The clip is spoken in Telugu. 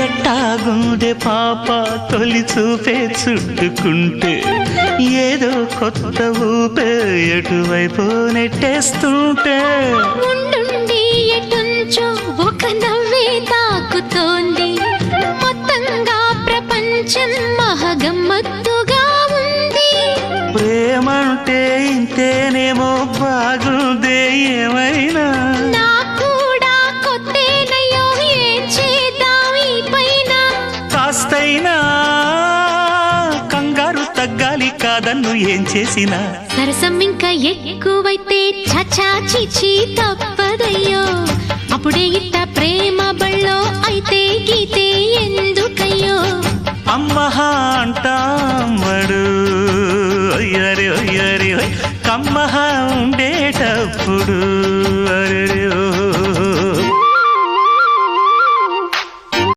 ఎట్టాగుండే పాప తొలి చూపే చుట్టుకుంటే ఏదో కొత్త ఊపే ఎటువైపు నెట్టేస్తుంటే ఉండుండి ఎటుంచో ఒక నవ్వే తాకుతోంది మొత్తంగా ప్రపంచం మహగమ్మత్తుగా ఉంది ప్రేమంటే ఇంతేనేమో బాగుందే ఏమైనా కూడా కొత్తేనయ్యో ఏం చేద్దాం ఈ పైన కాస్తైనా కంగారు తగ్గాలి కాదన్ను ఏం చేసినా సరసం ఇంకా ఎక్కువైతే చచా చిచి తప్పదయ్యో అప్పుడే ఇట్ట ప్రేమ బళ్ళో అయితే గీతే ఎందుకయ్యో అమ్మహా అంటామడు ఒయ్యరి ఒయ్యరి కమ్మహా